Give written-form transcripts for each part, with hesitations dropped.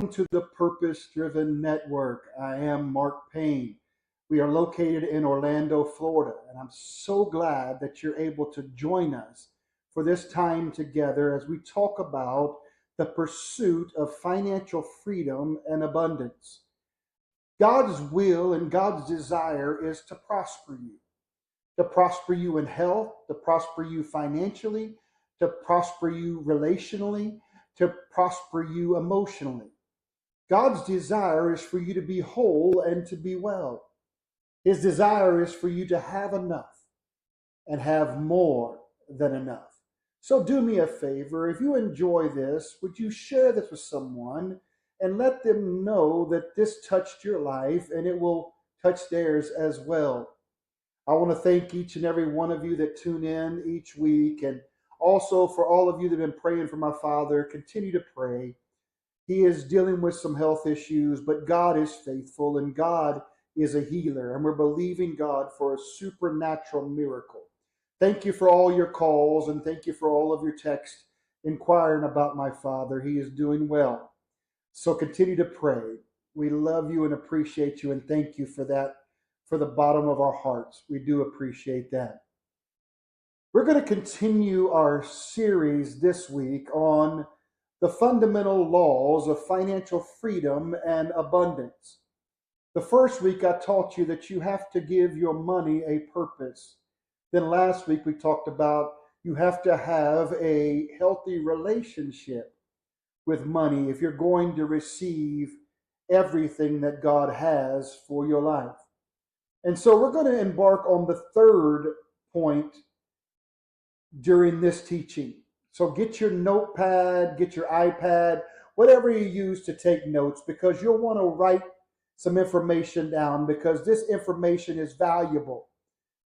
Welcome to the Purpose Driven Network. I am Mark Payne. We are located in Orlando, Florida, and I'm so glad that you're able to join us for this time together as we talk about the pursuit of financial freedom and abundance. God's will and God's desire is to prosper you in health, to prosper you financially, to prosper you relationally, to prosper you emotionally. God's desire is for you to be whole and to be well. His desire is for you to have enough and have more than enough. So do me a favor, if you enjoy this, would you share this with someone and let them know that this touched your life and it will touch theirs as well. I want to thank each and every one of you that tune in each week, and also for all of you that have been praying for my father. Continue to pray. He is dealing with some health issues, but God is faithful and God is a healer, and we're believing God for a supernatural miracle. Thank you for all your calls, and thank you for all of your texts inquiring about my father. He is doing well. So continue to pray. We love you and appreciate you, and thank you for that, for the bottom of our hearts. We do appreciate that. We're going to continue our series this week on the fundamental laws of financial freedom and abundance. The first week I taught you that you have to give your money a purpose. Then last week we talked about you have to have a healthy relationship with money if you're going to receive everything that God has for your life. And so we're going to embark on the third point during this teaching. So get your notepad, get your iPad, whatever you use to take notes, because you'll want to write some information down, because this information is valuable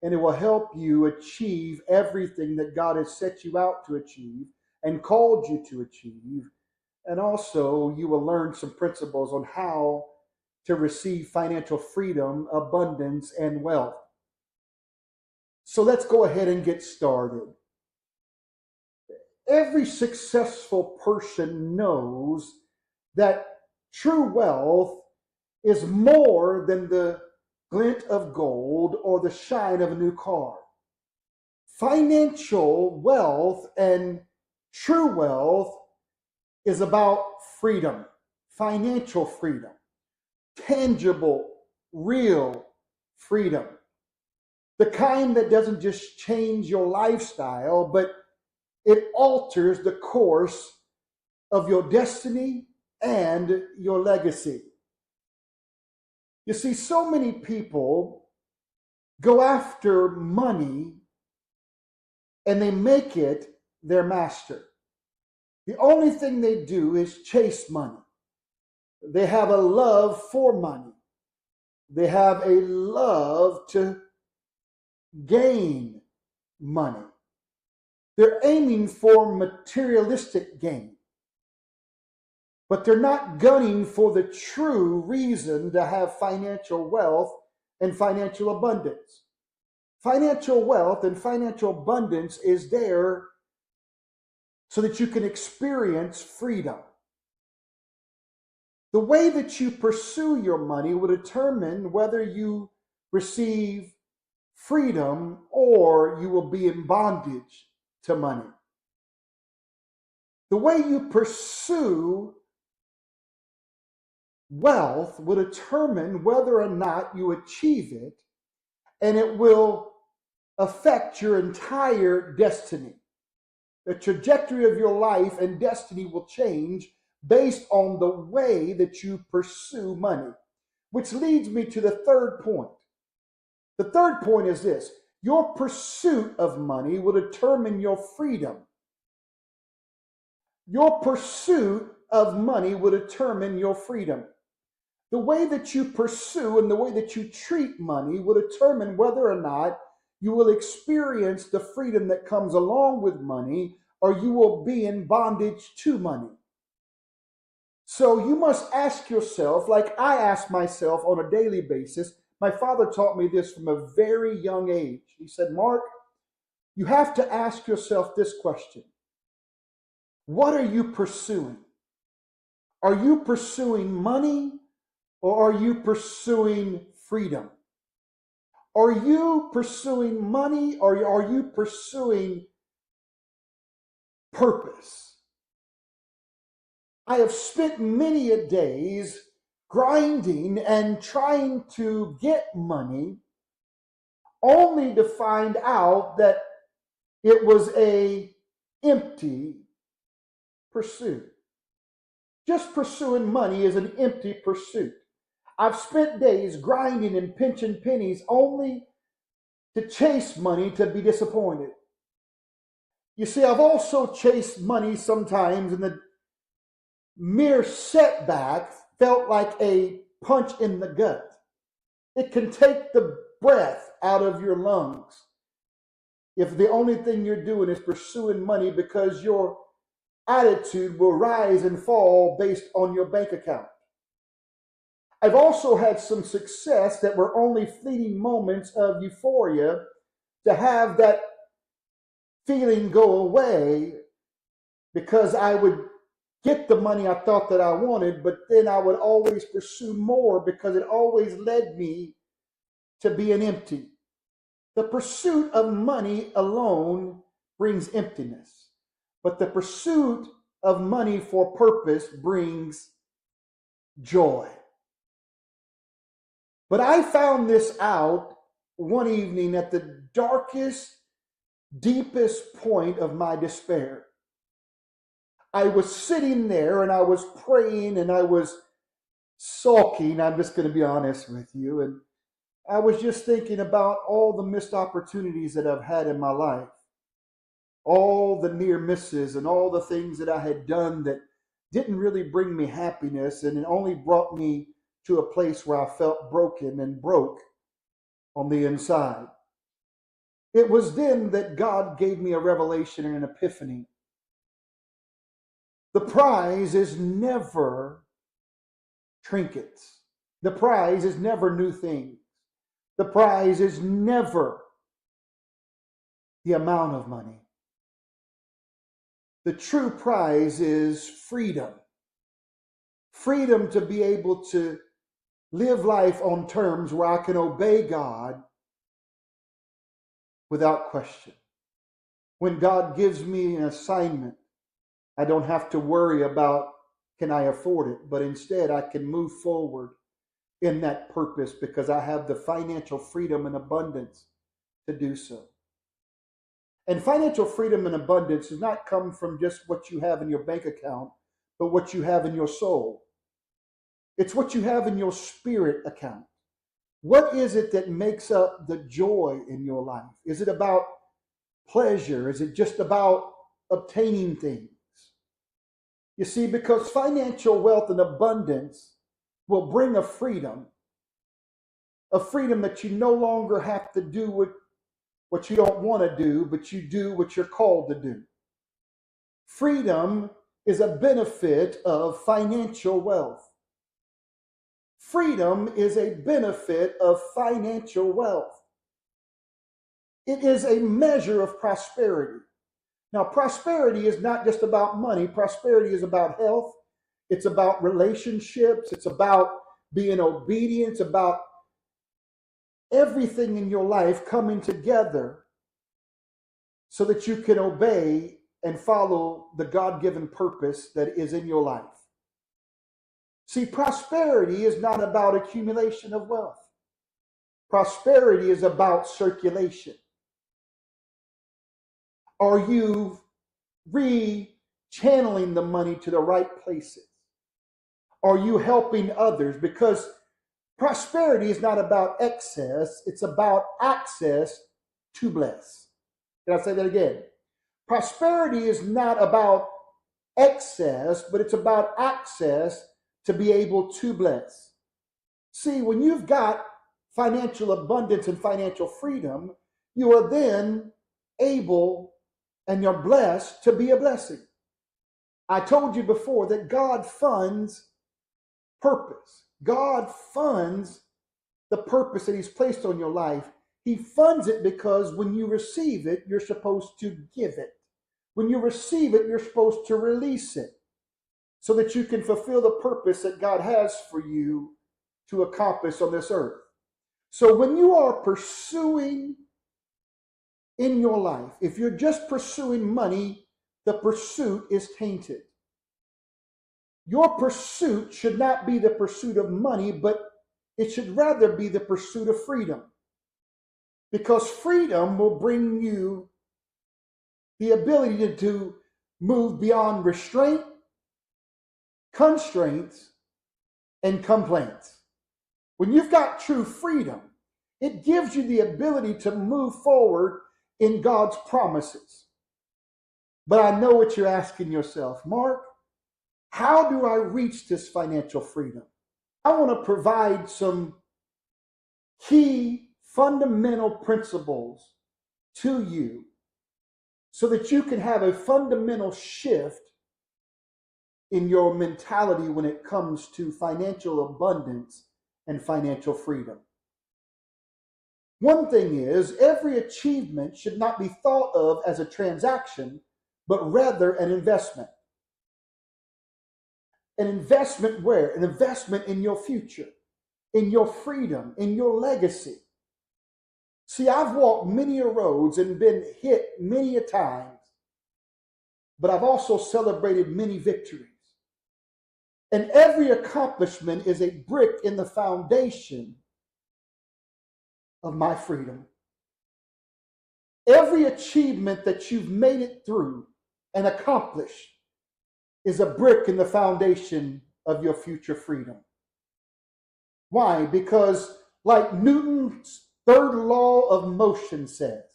and it will help you achieve everything that God has set you out to achieve and called you to achieve. And also you will learn some principles on how to receive financial freedom, abundance, and wealth. So let's go ahead and get started. Every successful person knows that true wealth is more than the glint of gold or the shine of a new car. Financial wealth and true wealth is about freedom, financial freedom, tangible, real freedom. The kind that doesn't just change your lifestyle, but it alters the course of your destiny and your legacy. You see, so many people go after money and they make it their master. The only thing they do is chase money. They have a love for money. They have a love to gain money. They're aiming for materialistic gain, but they're not gunning for the true reason to have financial wealth and financial abundance. Financial wealth and financial abundance is there so that you can experience freedom. The way that you pursue your money will determine whether you receive freedom or you will be in bondage to money. The way you pursue wealth will determine whether or not you achieve it, and it will affect your entire destiny. The trajectory of your life and destiny will change based on the way that you pursue money, which leads me to the third point. The third point is this: your pursuit of money will determine your freedom. Your pursuit of money will determine your freedom. The way that you pursue and the way that you treat money will determine whether or not you will experience the freedom that comes along with money, or you will be in bondage to money. So you must ask yourself, like I ask myself on a daily basis. My father taught me this from a very young age. He said, Mark, you have to ask yourself this question: what are you pursuing? Are you pursuing money or are you pursuing freedom? Are you pursuing money or are you pursuing purpose? I have spent many a days grinding and trying to get money only to find out that it was an empty pursuit. Just pursuing money is an empty pursuit. I've spent days grinding and pinching pennies only to chase money to be disappointed. You see, I've also chased money sometimes, and the mere setback felt like a punch in the gut. It can take the breath out of your lungs if the only thing you're doing is pursuing money, because your attitude will rise and fall based on your bank account. I've also had some success that were only fleeting moments of euphoria to have that feeling go away, because I would get the money I thought that I wanted, but then I would always pursue more because it always led me to being empty. The pursuit of money alone brings emptiness, but the pursuit of money for purpose brings joy. But I found this out one evening at the darkest, deepest point of my despair. I was sitting there and I was praying and I was sulking. I'm just going to be honest with you. And I was just thinking about all the missed opportunities that I've had in my life, all the near misses and all the things that I had done that didn't really bring me happiness, and it only brought me to a place where I felt broken and broke on the inside. It was then that God gave me a revelation and an epiphany. The prize is never trinkets. The prize is never new things. The prize is never the amount of money. The true prize is freedom. Freedom to be able to live life on terms where I can obey God without question. When God gives me an assignment, I don't have to worry about, can I afford it? But instead, I can move forward in that purpose because I have the financial freedom and abundance to do so. And financial freedom and abundance does not come from just what you have in your bank account, but what you have in your soul. It's what you have in your spirit account. What is it that makes up the joy in your life? Is it about pleasure? Is it just about obtaining things? You see, because financial wealth and abundance will bring a freedom that you no longer have to do what you don't want to do, but you do what you're called to do. Freedom is a benefit of financial wealth. Freedom is a benefit of financial wealth. It is a measure of prosperity. Now, prosperity is not just about money. Prosperity is about health. It's about relationships. It's about being obedient. It's about everything in your life coming together so that you can obey and follow the God-given purpose that is in your life. See, prosperity is not about accumulation of wealth. Prosperity is about circulation. Are you re-channeling the money to the right places? Are you helping others? Because prosperity is not about excess, it's about access to bless. Can I say that again? Prosperity is not about excess, but it's about access to be able to bless. See, when you've got financial abundance and financial freedom, you are then able and you're blessed to be a blessing. I told you before that God funds purpose. God funds the purpose that He's placed on your life. He funds it because when you receive it, you're supposed to give it. When you receive it, you're supposed to release it. so that you can fulfill the purpose that God has for you to accomplish on this earth. So when you are pursuing in your life, if you're just pursuing money, the pursuit is tainted. Your pursuit should not be the pursuit of money, but it should rather be the pursuit of freedom. Because freedom will bring you the ability to move beyond restraint, constraints, and complaints. When you've got true freedom, it gives you the ability to move forward in God's promises. But I know what you're asking yourself, Mark, how do I reach this financial freedom? I want to provide some key fundamental principles to you so that you can have a fundamental shift in your mentality when it comes to financial abundance and financial freedom. One thing is, every achievement should not be thought of as a transaction, but rather an investment. An investment where? An investment in your future, in your freedom, in your legacy. See, I've walked many a roads and been hit many a times, but I've also celebrated many victories. And every accomplishment is a brick in the foundation of my freedom. Every achievement that you've made it through and accomplished is a brick in the foundation of your future freedom. Why? Because like Newton's third law of motion says,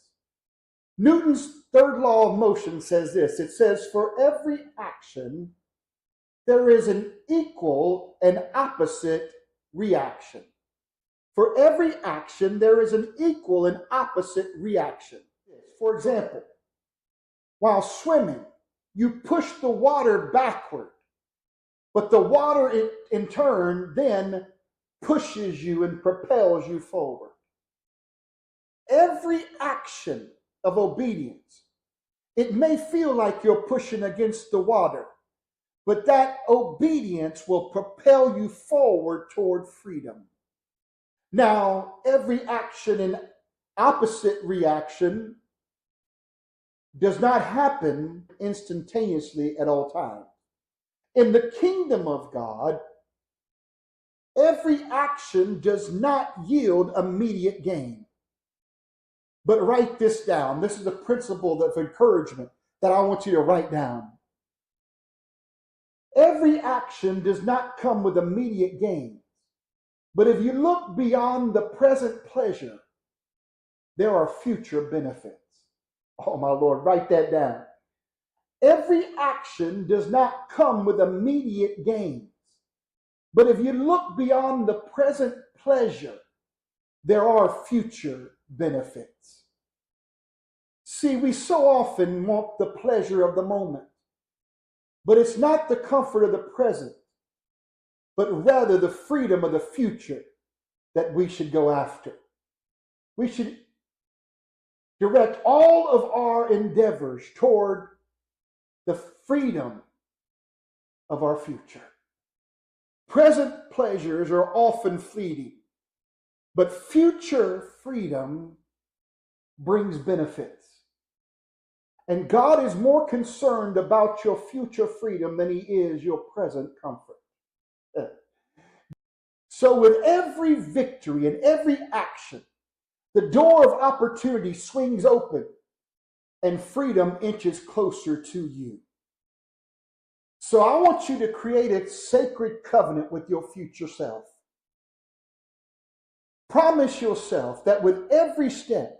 Newton's third law of motion says this. It says, for every action, there is an equal and opposite reaction. For every action, there is an equal and opposite reaction. For example, while swimming, you push the water backward, but the water in turn then pushes you and propels you forward. Every action of obedience, it may feel like you're pushing against the water, but that obedience will propel you forward toward freedom. Now, every action and opposite reaction does not happen instantaneously at all times. In the kingdom of God, every action does not yield immediate gain. But write this down. This is a principle of encouragement that I want you to write down. Every action does not come with immediate gains. But if you look beyond the present pleasure, there are future benefits. Oh, my Lord, write that down. Every action does not come with immediate gains. But if you look beyond the present pleasure, there are future benefits. See, we so often want the pleasure of the moment, but it's not the comfort of the present, but rather the freedom of the future that we should go after. We should direct all of our endeavors toward the freedom of our future. Present pleasures are often fleeting, but future freedom brings benefits. And God is more concerned about your future freedom than He is your present comfort. So with every victory and every action, the door of opportunity swings open and freedom inches closer to you. So I want you to create a sacred covenant with your future self. Promise yourself that with every step,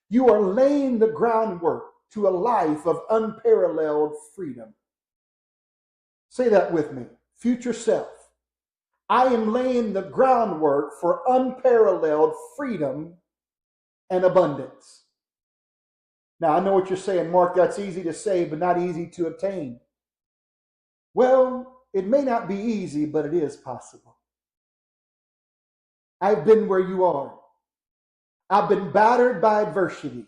you are laying the groundwork to a life of unparalleled freedom. Say that with me. Future self. I am laying the groundwork for unparalleled freedom and abundance. Now, I know what you're saying, Mark, that's easy to say, but not easy to obtain. Well, it may not be easy, but it is possible. I've been where you are. I've been battered by adversity,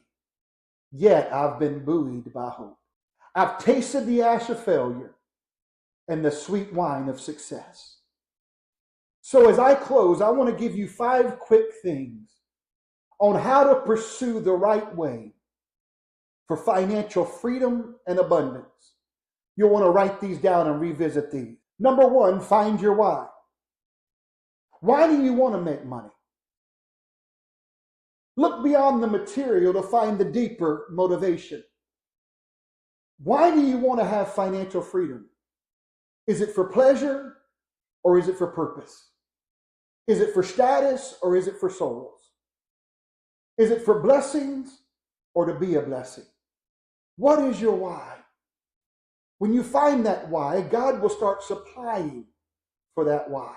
yet I've been buoyed by hope. I've tasted the ash of failure, and the sweet wine of success. So as I close, I want to give you 5 quick things on how to pursue the right way for financial freedom and abundance. You'll want to write these down and revisit these. Number 1, find your why. Why do you want to make money? Look beyond the material to find the deeper motivation. Why do you want to have financial freedom? Is it for pleasure or is it for purpose? Is it for status or is it for souls? Is it for blessings or to be a blessing? What is your why? When you find that why, God will start supplying for that why.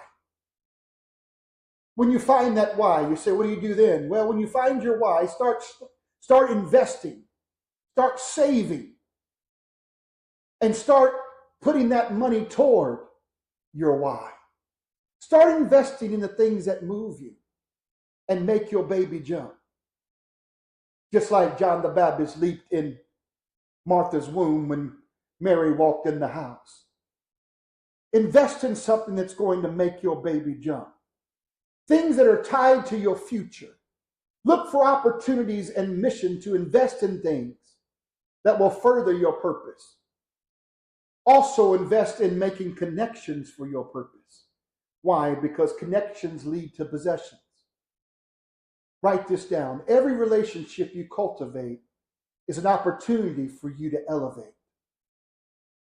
When you find that why, you say, what do you do then? Well, when you find your why, start investing, start saving, and start putting that money toward your why. Start investing in the things that move you and make your baby jump. Just like John the Baptist leaped in Martha's womb when Mary walked in the house. Invest in something that's going to make your baby jump. Things that are tied to your future. Look for opportunities and mission to invest in things that will further your purpose. Also invest in making connections for your purpose. Why? Because connections lead to possessions. Write this down. Every relationship you cultivate is an opportunity for you to elevate.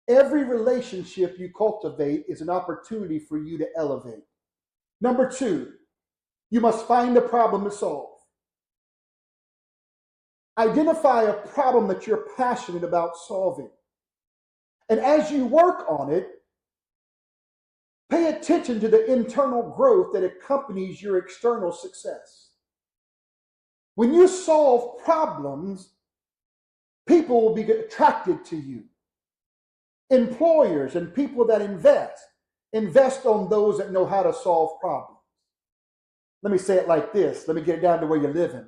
Every relationship you cultivate is an opportunity for you to elevate. Number 2, you must find a problem to solve. Identify a problem that you're passionate about solving. And as you work on it, pay attention to the internal growth that accompanies your external success. When you solve problems, people will be attracted to you. Employers and people that invest on those that know how to solve problems. Let me say it like this. Let me get it down to where you're living.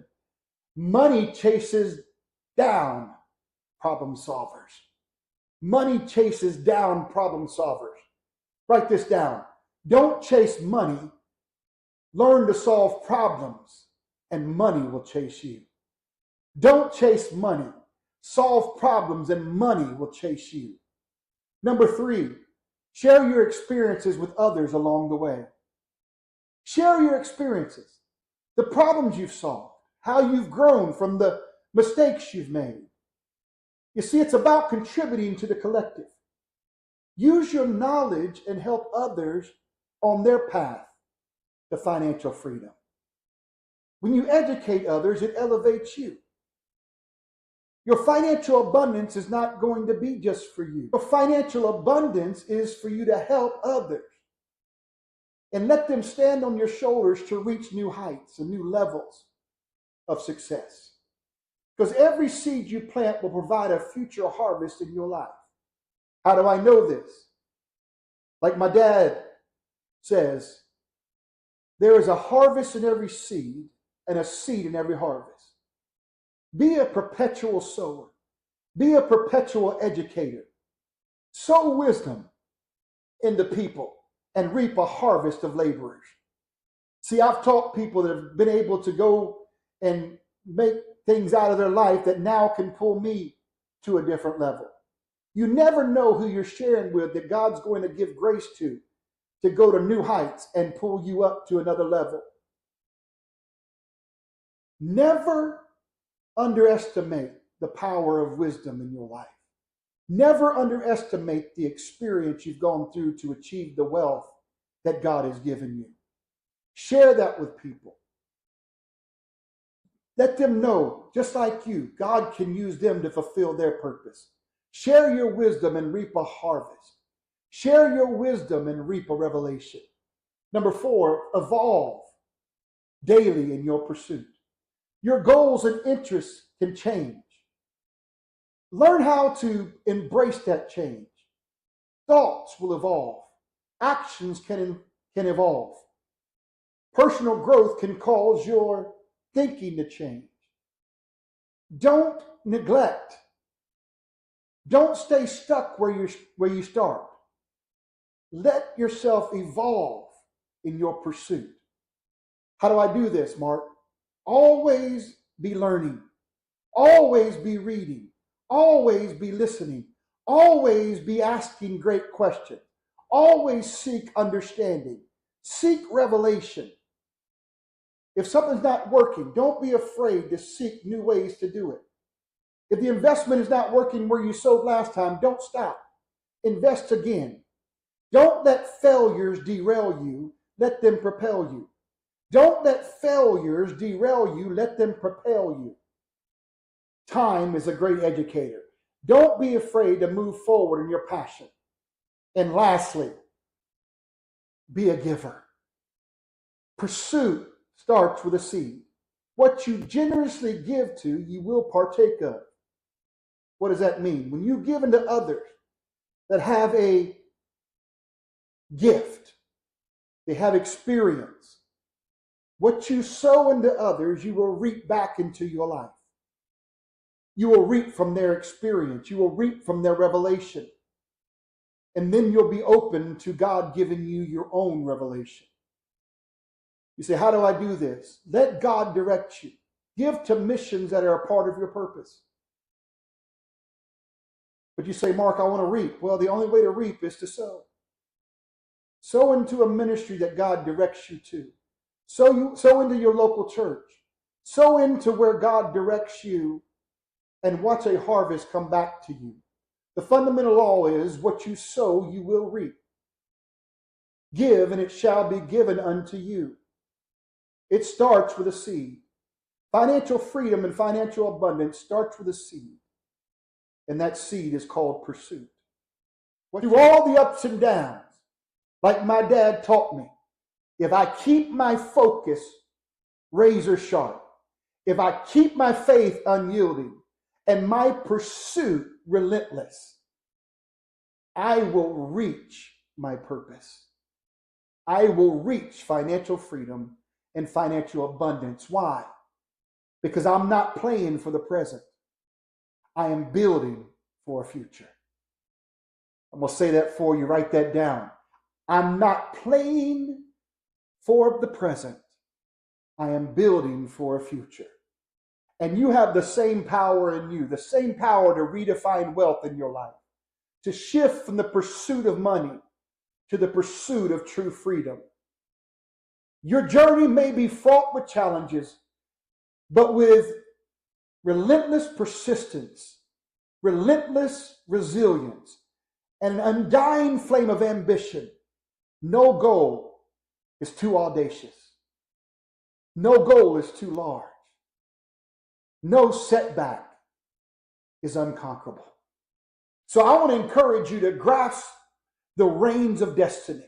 Money chases down problem solvers. Money chases down problem solvers. Write this down. Don't chase money. Learn to solve problems, and money will chase you. Don't chase money. Solve problems, and money will chase you. Number 3, share your experiences with others along the way. Share your experiences, the problems you've solved, how you've grown from the mistakes you've made. You see, it's about contributing to the collective. Use your knowledge and help others on their path to financial freedom. When you educate others, it elevates you. Your financial abundance is not going to be just for you. Your financial abundance is for you to help others and let them stand on your shoulders to reach new heights and new levels of success. Because every seed you plant will provide a future harvest in your life. How do I know this? Like my dad says, there is a harvest in every seed and a seed in every harvest. Be a perpetual sower. Be a perpetual educator. Sow wisdom into people and reap a harvest of laborers. See, I've taught people that have been able to go and make things out of their life that now can pull me to a different level. You never know who you're sharing with that God's going to give grace to go to new heights and pull you up to another level. Never underestimate the power of wisdom in your life. Never underestimate the experience you've gone through to achieve the wealth that God has given you. Share that with people. Let them know, just like you, God can use them to fulfill their purpose. Share your wisdom and reap a harvest. Share your wisdom and reap a revelation. Number 4, evolve daily in your pursuit. Your goals and interests can change. Learn how to embrace that change. Thoughts will evolve. Actions can evolve. Personal growth can cause your thinking to change. Don't neglect. Don't stay stuck where you start. let yourself evolve in your pursuit. How do I do this, Mark? Always be learning, always be reading, always be listening, always be asking great questions, always seek understanding, seek revelation. If something's not working, don't be afraid to seek new ways to do it. If the investment is not working where you sold last time, don't stop. Invest again. Don't let failures derail you. Let them propel you. Don't let failures derail you. Let them propel you. Time is a great educator. Don't be afraid to move forward in your passion. And lastly, be a giver. Pursuit starts with a seed. What you generously give to, you will partake of. What does that mean? When you give into others that have a gift, they have experience, what you sow into others, you will reap back into your life. You will reap from their experience. You will reap from their revelation. And then you'll be open to God giving you your own revelation. You say, how do I do this? Let God direct you. Give to missions that are a part of your purpose. But you say, Mark, I want to reap. Well, the only way to reap is to sow. Sow into a ministry that God directs you to. Sow into your local church. Sow into where God directs you and watch a harvest come back to you. The fundamental law is what you sow, you will reap. Give, and it shall be given unto you. It starts with a seed. Financial freedom and financial abundance starts with a seed. And that seed is called pursuit. Through all the ups and downs, like my dad taught me, if I keep my focus razor sharp, if I keep my faith unyielding, and my pursuit relentless, I will reach my purpose. I will reach financial freedom and financial abundance. Why? Because I'm not playing for the present. I am building for a future. I'm going to say that for you. Write that down. I'm not playing for the present. I am building for a future. And you have the same power in you, the same power to redefine wealth in your life, to shift from the pursuit of money to the pursuit of true freedom. Your journey may be fraught with challenges, but with relentless persistence, relentless resilience, and an undying flame of ambition, no goal is too audacious. No goal is too large. No setback is unconquerable. So I want to encourage you to grasp the reins of destiny.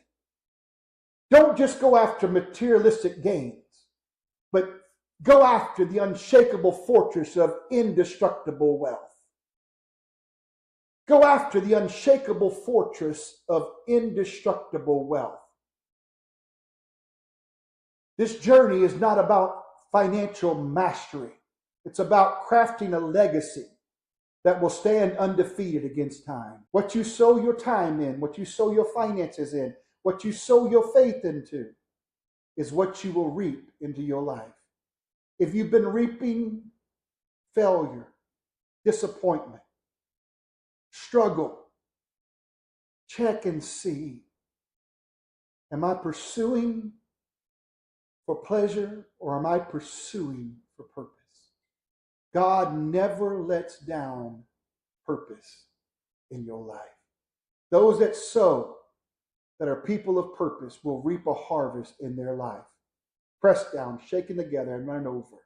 Don't just go after materialistic gains, but go after the unshakable fortress of indestructible wealth. Go after the unshakable fortress of indestructible wealth. This journey is not about financial mastery. It's about crafting a legacy that will stand undefeated against time. What you sow your time in, what you sow your finances in, what you sow your faith into is what you will reap into your life. If you've been reaping failure, disappointment, struggle, check and see, am I pursuing for pleasure or am I pursuing for purpose? God never lets down purpose in your life. Those that sow, that are people of purpose, will reap a harvest in their life. Pressed down, shaken together, and run over.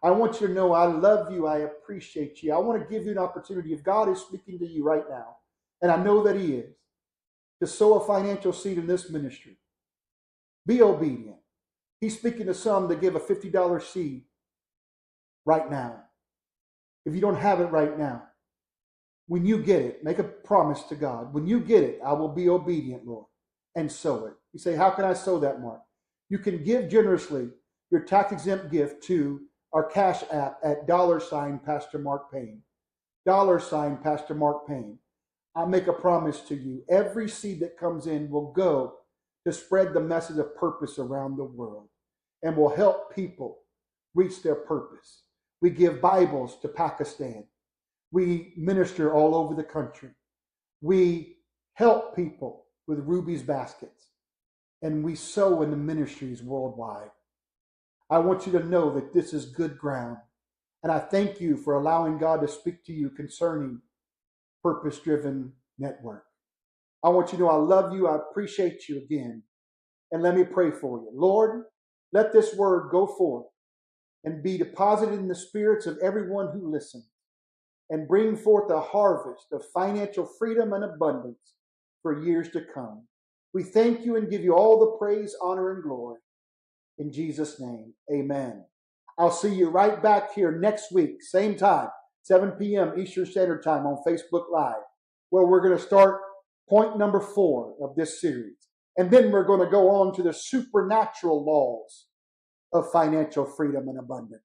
I want you to know I love you. I appreciate you. I want to give you an opportunity. If God is speaking to you right now, and I know that He is, to sow a financial seed in this ministry, be obedient. He's speaking to some to give a $50 seed right now. If you don't have it right now, when you get it, make a promise to God. When you get it, I will be obedient, Lord, and sow it. You say, how can I sow that, Mark? You can give generously your tax-exempt gift to our cash app at $Pastor Mark Payne. $Pastor Mark Payne. I make a promise to you. Every seed that comes in will go to spread the message of purpose around the world and will help people reach their purpose. We give Bibles to Pakistan. We minister all over the country. We help people with Ruby's baskets. And we sow in the ministries worldwide. I want you to know that this is good ground. And I thank you for allowing God to speak to you concerning Purpose Driven Network. I want you to know I love you. I appreciate you again. And let me pray for you. Lord, let this word go forth and be deposited in the spirits of everyone who listens and bring forth a harvest of financial freedom and abundance for years to come. We thank you and give you all the praise, honor, and glory. In Jesus' name, amen. I'll see you right back here next week, same time, 7 p.m. Eastern Standard Time on Facebook Live, where we're going to start point number 4 of this series. And then we're going to go on to the supernatural laws of financial freedom and abundance.